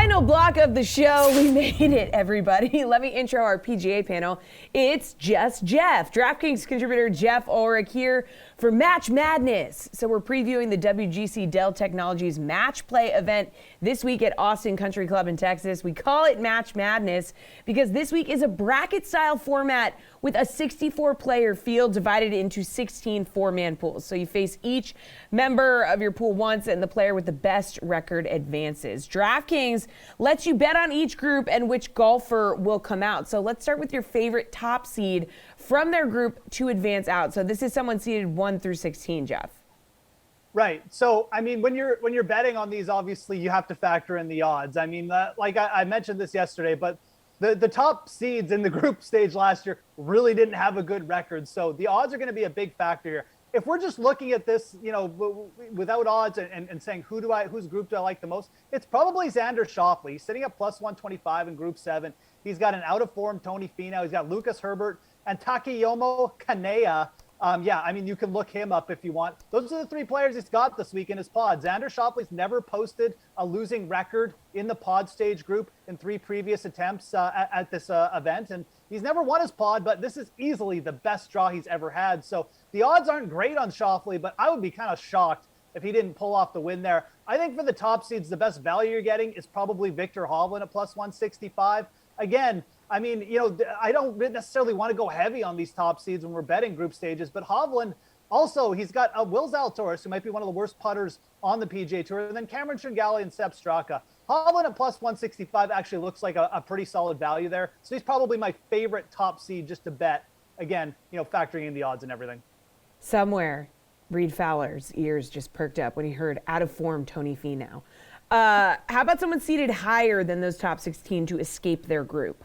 Final block of the show. We made it, everybody. Let me intro our PGA panel. It's just Geoff. DraftKings contributor Geoff Ulrich here for Match Madness. So we're previewing the WGC-Dell Technologies Match Play event this week at Austin Country Club in Texas. We call it Match Madness because this week is a bracket-style format with a 64-player field divided into 16 four-man pools. So you face each member of your pool once, and the player with the best record advances. DraftKings lets you bet on each group and which golfer will come out. So let's start with your favorite top seed from their group to advance out. So this is someone seeded 1 through 16, Geoff. Right. So, I mean, when you're betting on these, obviously you have to factor in the odds. I mean, like I mentioned this yesterday, but the top seeds in the group stage last year really didn't have a good record. So the odds are going to be a big factor here. If we're just looking at this, you know, without odds and saying whose group do I like the most, it's probably Xander Schauffele. He's sitting at plus 125 in Group 7. He's got an out-of-form Tony Finau. He's got Lucas Herbert and Takeyomo Kanea. Yeah, I mean, you can look him up if you want. Those are the three players he's got this week in his pod. Xander Schauffele's never posted a losing record in the pod stage group in 3 previous attempts at this event. And he's never won his pod, but this is easily the best draw he's ever had. So the odds aren't great on Schauffele, but I would be kind of shocked if he didn't pull off the win there. I think for the top seeds, the best value you're getting is probably Viktor Hovland at plus 165. Again, I mean, you know, I don't necessarily want to go heavy on these top seeds when we're betting group stages, but Hovland also, he's got Will Zalatoris, who might be one of the worst putters on the PGA Tour, and then Cameron Tringale and Sepp Straka. Hovland at plus 165 actually looks like a pretty solid value there. So he's probably my favorite top seed just to bet. Again, you know, factoring in the odds and everything. Somewhere, Reed Fowler's ears just perked up when he heard out-of-form Tony Finau. How about someone seated higher than those top 16 to escape their group?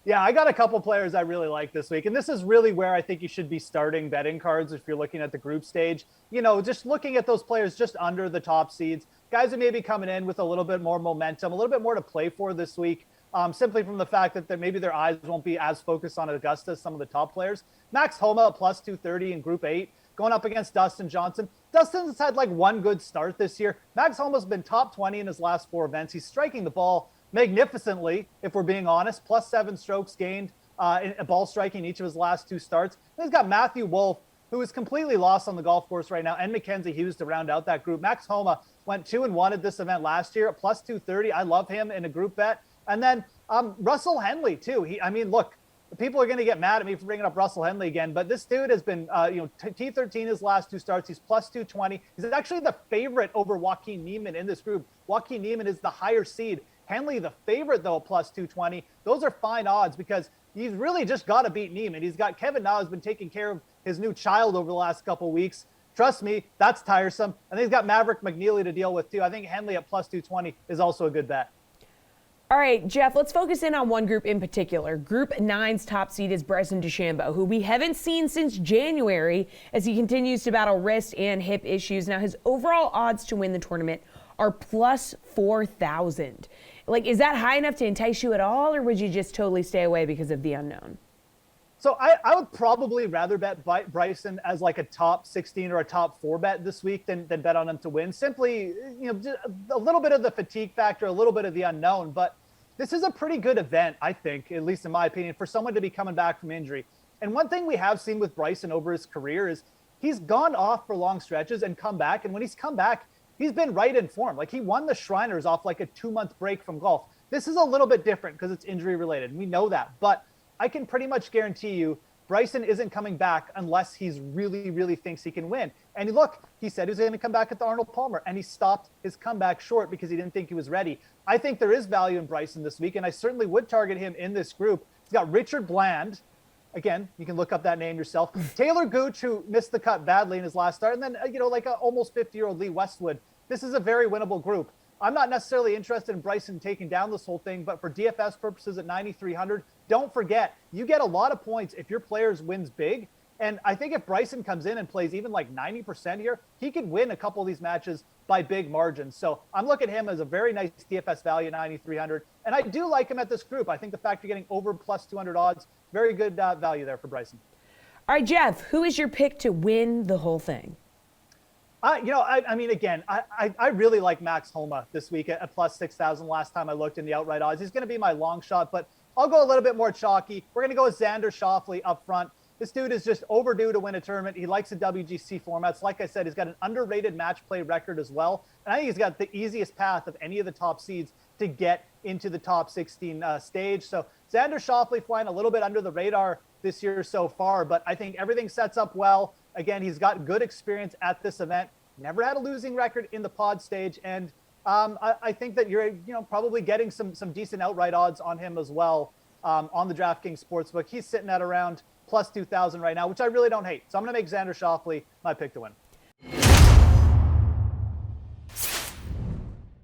Yeah, I got a couple players I really like this week. And this is really where I think you should be starting betting cards if you're looking at the group stage. You know, just looking at those players just under the top seeds. Guys that may be coming in with a little bit more momentum, a little bit more to play for this week, simply from the fact that maybe their eyes won't be as focused on Augusta as some of the top players. Max Homa at plus 230 in Group 8, going up against Dustin Johnson. Dustin's had like one good start this year. Max Homa's been top 20 in his last 4 events. He's striking the ball magnificently, if we're being honest, plus 7 strokes gained in ball striking each of his last 2 starts. And he's got Matthew Wolff, who is completely lost on the golf course right now, and Mackenzie Hughes to round out that group. Max Homa went 2-1 at this event last year at plus 230. I love him in a group bet. And then Russell Henley too. I mean, look, people are going to get mad at me for bringing up Russell Henley again, but this dude has been, T13 his last 2 starts. He's plus 220. He's actually the favorite over Joaquin Niemann in this group. Joaquin Niemann is the higher seed. Henley, the favorite, though, plus 220. Those are fine odds because he's really just got to beat Niemann. He's got Kevin Na, who's been taking care of his new child over the last couple weeks. Trust me, that's tiresome. And then he's got Maverick McNeely to deal with, too. I think Henley at plus 220 is also a good bet. All right, Geoff, let's focus in on one group in particular. Group 9's top seed is Bryson DeChambeau, who we haven't seen since January as he continues to battle wrist and hip issues. Now, his overall odds to win the tournament are plus 4,000. Like, is that high enough to entice you at all, or would you just totally stay away because of the unknown? So I would probably rather bet Bryson as like a top 16 or a top 4 bet this week than bet on him to win. Simply, you know, just a little bit of the fatigue factor, a little bit of the unknown. But this is a pretty good event, I think, at least in my opinion, for someone to be coming back from injury. And one thing we have seen with Bryson over his career is he's gone off for long stretches and come back. And when he's come back, he's been right in form. Like, he won the Shriners off like a 2-month break from golf. This is a little bit different because it's injury related. We know that. But I can pretty much guarantee you Bryson isn't coming back unless he's really, really thinks he can win. And look, he said he was going to come back at the Arnold Palmer, and he stopped his comeback short because he didn't think he was ready. I think there is value in Bryson this week, and I certainly would target him in this group. He's got Richard Bland. Again, you can look up that name yourself. Taylor Gooch, who missed the cut badly in his last start. And then, like a almost 50-year-old Lee Westwood. This is a very winnable group. I'm not necessarily interested in Bryson taking down this whole thing, but for DFS purposes at 9,300, don't forget, you get a lot of points if your players wins big. And I think if Bryson comes in and plays even like 90% here, he could win a couple of these matches by big margins. So I'm looking at him as a very nice DFS value at 9,300. And I do like him at this group. I think the fact you're getting over plus 200 odds, very good value there for Bryson. All right, Geoff, who is your pick to win the whole thing? I mean, again, I really like Max Homa this week at plus 6,000. Last time I looked in the outright odds, he's going to be my long shot, but I'll go a little bit more chalky. We're going to go with Xander Schauffele up front. This dude is just overdue to win a tournament. He likes the WGC formats. Like I said, he's got an underrated match play record as well. And I think he's got the easiest path of any of the top seeds to get into the top 16 stage. So Xander Schauffele flying a little bit under the radar this year so far, but I think everything sets up well. Again, he's got good experience at this event. Never had a losing record in the pod stage. And I think that you're probably getting some decent outright odds on him as well on the DraftKings Sportsbook. He's sitting at around plus 2,000 right now, which I really don't hate. So I'm going to make Xander Schauffele my pick to win.